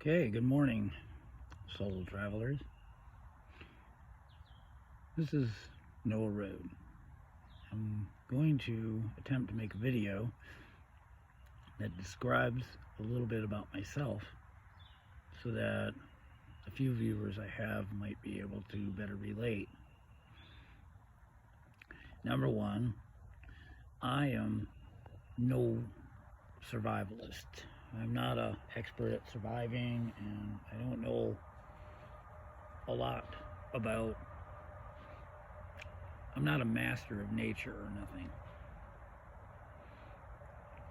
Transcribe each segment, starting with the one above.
Okay, good morning, solo travelers. This is Noah Road. I'm going to attempt to make a video that describes a little bit about myself so that a few viewers I have might be able to better relate. Number one, I am no survivalist. I'm not an expert at surviving, and I don't know a lot about. I'm not a master of nature or nothing.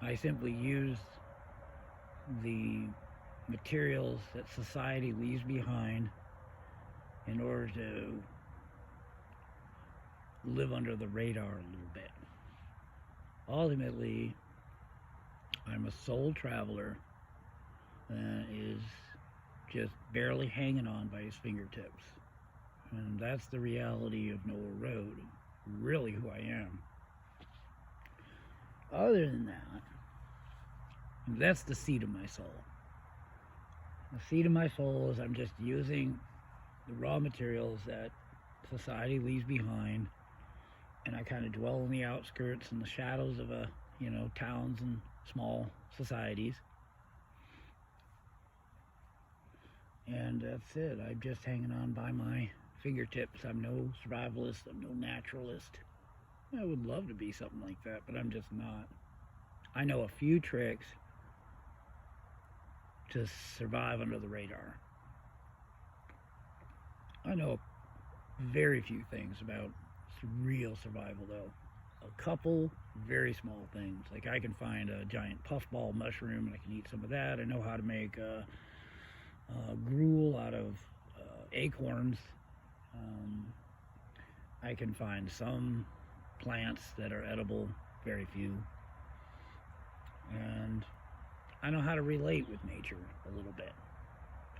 I simply use the materials that society leaves behind in order to live under the radar a little bit. Ultimately, I'm a soul traveler that is just barely hanging on by his fingertips. And that's the reality of Noah Road, really who I am. Other than that, that's the seed of my soul. The seed of my soul is I'm just using the raw materials that society leaves behind, and I kind of dwell in the outskirts and the shadows of towns and small societies. And that's it. I'm just hanging on by my fingertips. I'm no survivalist. I'm no naturalist. I would love to be something like that, but I'm just not. I know a few tricks to survive under the radar. I know very few things about real survival, though. A couple very small things. Like I can find a giant puffball mushroom and I can eat some of that. I know how to make gruel out of acorns. I can find some plants that are edible, very few. And I know how to relate with nature a little bit.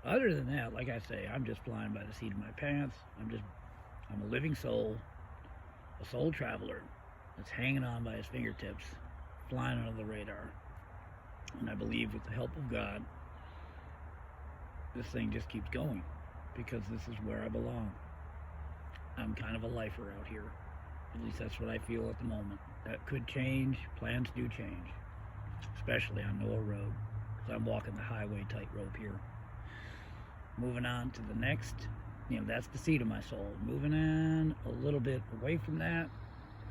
Other than that, like I say, I'm just flying by the seat of my pants. I'm a living soul, a soul traveler that's hanging on by his fingertips, flying under the radar. And I believe with the help of God, this thing just keeps going because this is where I belong. I'm kind of a lifer out here. At least that's what I feel at the moment. That could change. Plans do change, especially on Noah Road, because I'm walking the highway tightrope here. Moving on to the next, that's the seed of my soul. Moving on a little bit away from that,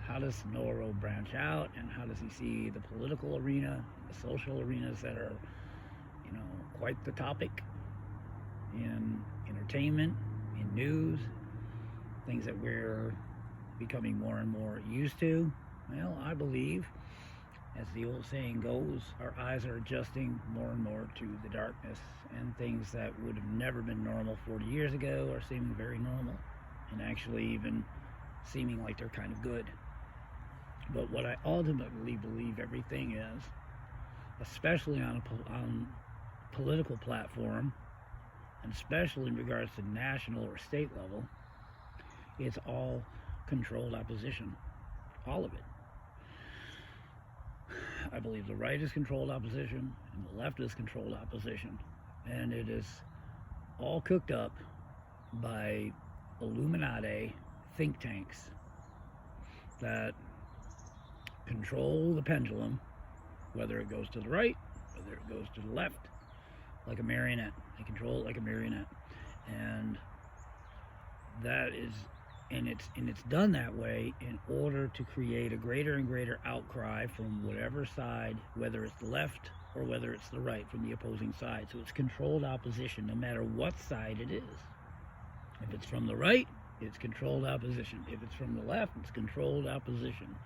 how does Noah Road branch out, and how does he see the political arena, the social arenas that are, quite the topic in entertainment, in news, things that we're becoming more and more used to. Well, I believe, as the old saying goes, our eyes are adjusting more and more to the darkness, and things that would have never been normal 40 years ago are seeming very normal, and actually even seeming like they're kind of good. But what I ultimately believe everything is, especially on a political platform, and especially in regards to national or state level, it's all controlled opposition. All of it. I believe the right is controlled opposition and the left is controlled opposition. And it is all cooked up by Illuminati think tanks that control the pendulum, whether it goes to the right, whether it goes to the left, like a marionette. They control it like a marionette. And that is, and it's done that way in order to create a greater and greater outcry from whatever side, whether it's the left or whether it's the right, from the opposing side. So it's controlled opposition no matter what side it is. If it's from the right, it's controlled opposition. If it's from the left, it's controlled opposition.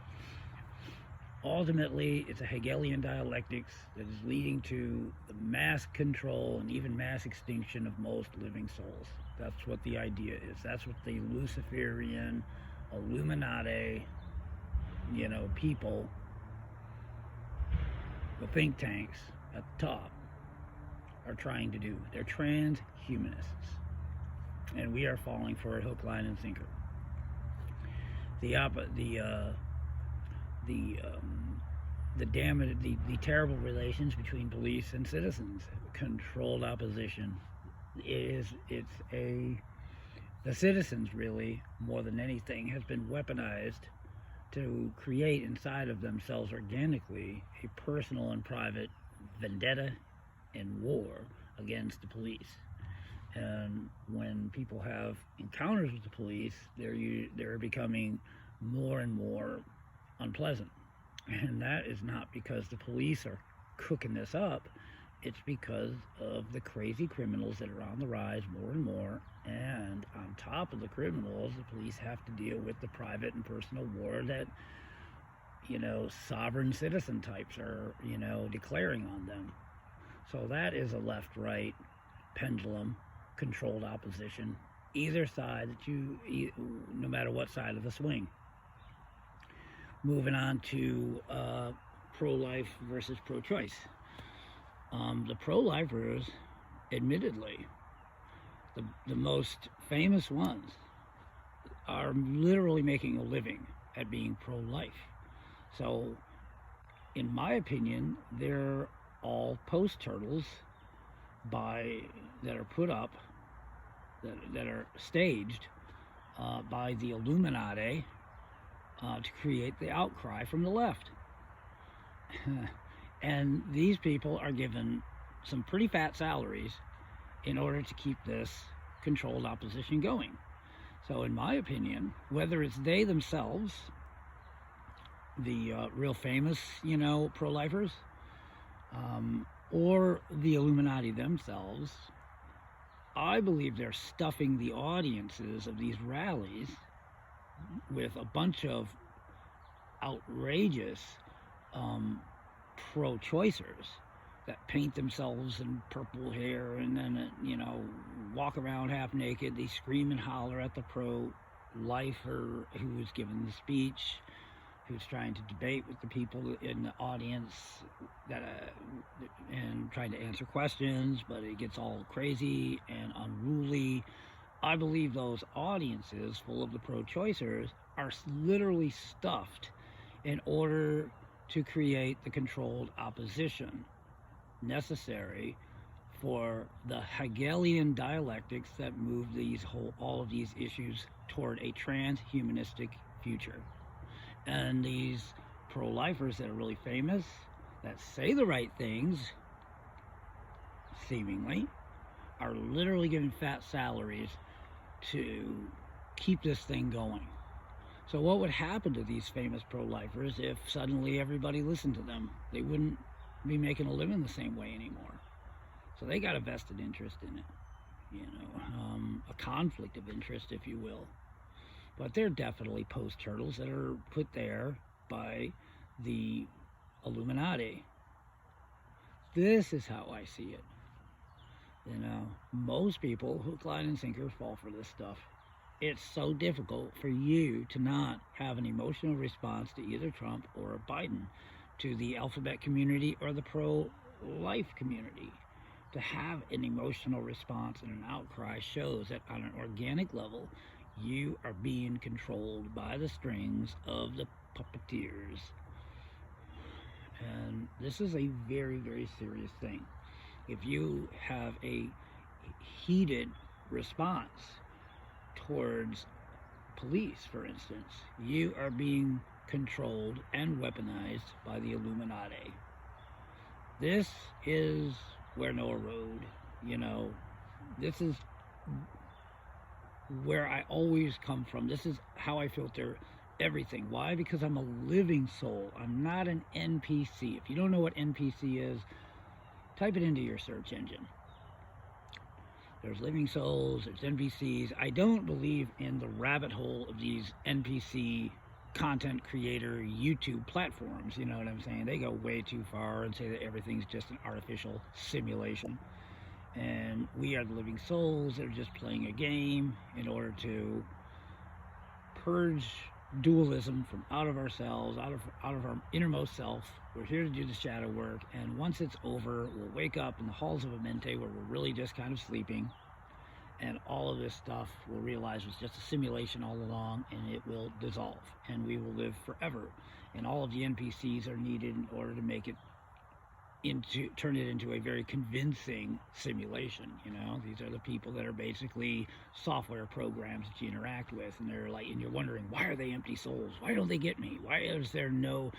Ultimately, it's a Hegelian dialectics that is leading to the mass control and even mass extinction of most living souls. That's what the idea is. That's what the Luciferian, Illuminati, people, the think tanks at the top are trying to do. They're transhumanists. And we are falling for a hook, line, and sinker. the terrible relations between police and citizens. Controlled opposition it's a the citizens really more than anything has been weaponized to create inside of themselves organically a personal and private vendetta and war against the police. And when people have encounters with the police, they're becoming more and more unpleasant. And that is not because the police are cooking this up. It's because of the crazy criminals that are on the rise more and more. And on top of the criminals, the police have to deal with the private and personal war that, sovereign citizen types are, declaring on them. So that is a left-right pendulum, controlled opposition, either side no matter what side of the swing. Moving on to pro-life versus pro-choice. The pro-lifers, admittedly, the most famous ones, are literally making a living at being pro-life. So, in my opinion, they're all post turtles that are put up, that are staged by the Illuminati to create the outcry from the left. And these people are given some pretty fat salaries in order to keep this controlled opposition going. So in my opinion, whether it's they themselves, the real famous, pro-lifers, or the Illuminati themselves, I believe they're stuffing the audiences of these rallies with a bunch of outrageous pro-choicers that paint themselves in purple hair and then, walk around half naked. They scream and holler at the pro-lifer who is giving the speech, who's trying to debate with the people in the audience and trying to answer questions, but it gets all crazy and unruly. I believe those audiences full of the pro-choicers are literally stuffed in order to create the controlled opposition necessary for the Hegelian dialectics that move all of these issues toward a transhumanistic future. And these pro-lifers that are really famous, that say the right things, seemingly, are literally given fat salaries to keep this thing going. So what would happen to these famous pro-lifers if suddenly everybody listened to them? They wouldn't be making a living the same way anymore. So they got a vested interest in it, a conflict of interest, if you will. But they're definitely post-turtles that are put there by the Illuminati. This is how I see it. Most people, hook, line, and sinker, fall for this stuff. It's so difficult for you to not have an emotional response to either Trump or Biden, to the alphabet community or the pro-life community. To have an emotional response and an outcry shows that on an organic level, you are being controlled by the strings of the puppeteers. And this is a very, very serious thing. If you have a heated response towards police, for instance, you are being controlled and weaponized by the Illuminati. This is where Noah rode. This is where I always come from. This is how I filter everything. Why? Because I'm a living soul. I'm not an NPC. If you don't know what NPC is, type it into your search engine. There's living souls, there's NPCs. I don't believe in the rabbit hole of these NPC content creator YouTube platforms. You know what I'm saying? They go way too far and say that everything's just an artificial simulation. And we are the living souls that are just playing a game in order to purge dualism from out of ourselves, out of our innermost self. We're here to do the shadow work, and once it's over, we'll wake up in the halls of Amente where we're really just kind of sleeping, and all of this stuff we'll realize was just a simulation all along, and it will dissolve, and we will live forever. And all of the NPCs are needed in order to make it turn it into a very convincing simulation. These are the people that are basically software programs that you interact with, and they're like, and you're wondering, why are they empty souls? Why don't they get me? Why is there no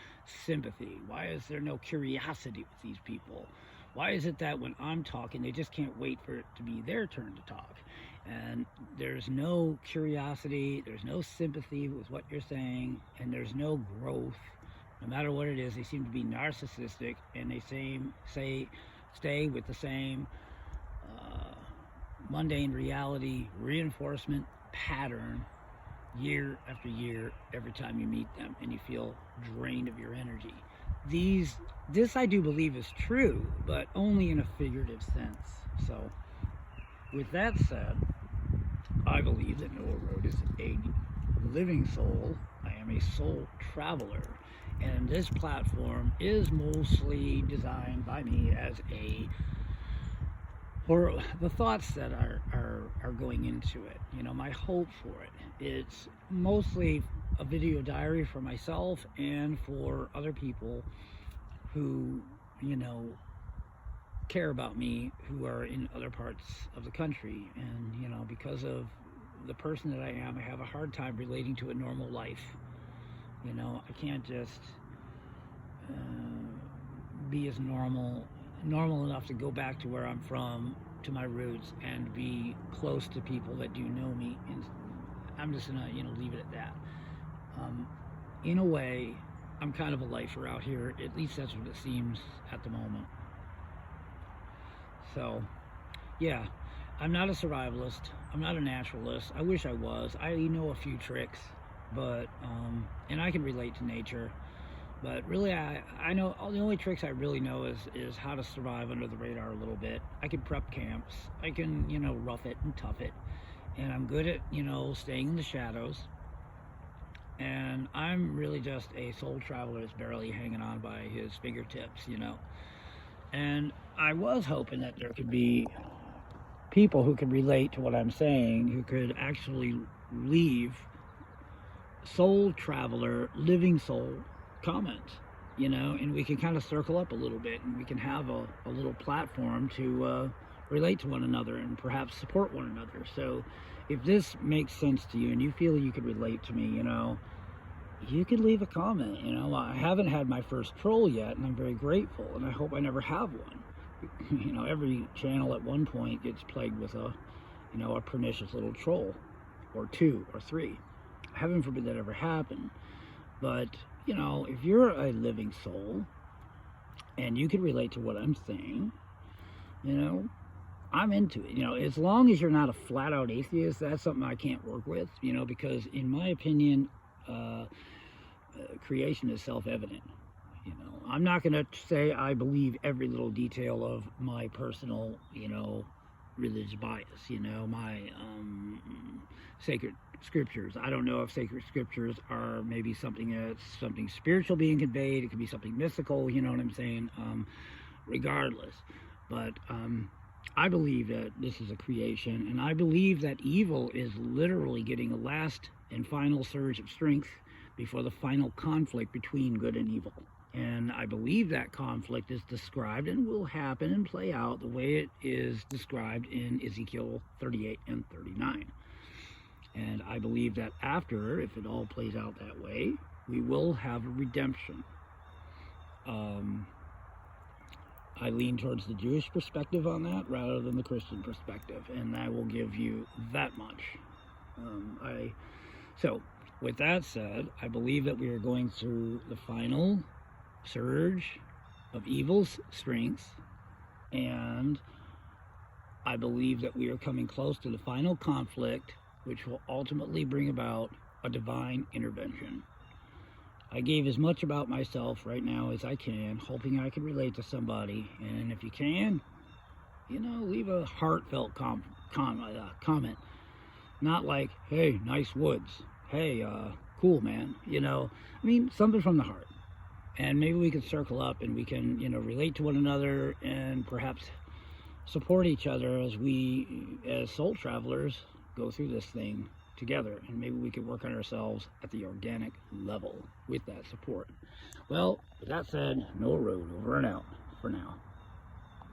sympathy? Why is there no curiosity with these people? Why is it that when I'm talking, they just can't wait for it to be their turn to talk? And there's no curiosity, there's no sympathy with what you're saying, and there's no growth. No matter what it is, they seem to be narcissistic, and they stay with the same mundane reality reinforcement pattern year after year every time you meet them, and you feel drained of your energy. This I do believe is true, but only in a figurative sense. So with that said, I believe that Noah Road is a living soul. I am a soul traveler, and this platform is mostly designed by me as or the thoughts that are going into it, my hope for it. It's mostly a video diary for myself and for other people who, care about me, who are in other parts of the country. And, because of the person that I am, I have a hard time relating to a normal life. I can't just be as normal enough to go back to where I'm from, to my roots, and be close to people that do know me. And I'm just gonna, leave it at that. In a way, I'm kind of a lifer out here. At least that's what it seems at the moment. So, yeah, I'm not a survivalist. I'm not a naturalist. I wish I was. I know a few tricks, but and I can relate to nature. But really, I know the only tricks I really know is how to survive under the radar a little bit. I can prep camps. I can, rough it and tough it. And I'm good at, staying in the shadows. And I'm really just a soul traveler that's barely hanging on by his fingertips, And I was hoping that there could be people who could relate to what I'm saying, who could actually leave soul traveler, living soul comments, and we can kind of circle up a little bit, and we can have a little platform to relate to one another and perhaps support one another. So if this makes sense to you and you feel you could relate to me, you could leave a comment. I haven't had my first troll yet, and I'm very grateful, and I hope I never have one. Every channel at one point gets plagued with a pernicious little troll, or two or three. Heaven forbid that ever happen. But if you're a living soul and you can relate to what I'm saying, I'm into it. As long as you're not a flat out atheist, that's something I can't work with, because in my opinion, creation is self-evident. I'm not going to say I believe every little detail of my personal, religious bias, my sacred scriptures. I don't know if sacred scriptures are maybe something spiritual being conveyed. It could be something mystical, you know what I'm saying? Regardless. But I believe that this is a creation, and I believe that evil is literally getting a last and final surge of strength before the final conflict between good and evil. And I believe that conflict is described and will happen and play out the way it is described in Ezekiel 38 and 39. And I believe that after, if it all plays out that way, we will have a redemption. I lean towards the Jewish perspective on that rather than the Christian perspective, and I will give you that much. So, with that said, I believe that we are going through the final surge of evil's strength, and I believe that we are coming close to the final conflict, which will ultimately bring about a divine intervention. I gave as much about myself right now as I can, hoping I can relate to somebody. And if you can, leave a heartfelt comment. Not like, hey, nice woods. Hey, cool, man. Something from the heart. And maybe we can circle up and we can, relate to one another and perhaps support each other as we, as soul travelers, go through this thing together, and maybe we could work on ourselves at the organic level with that support. Well, with that said, no road, over and out for now.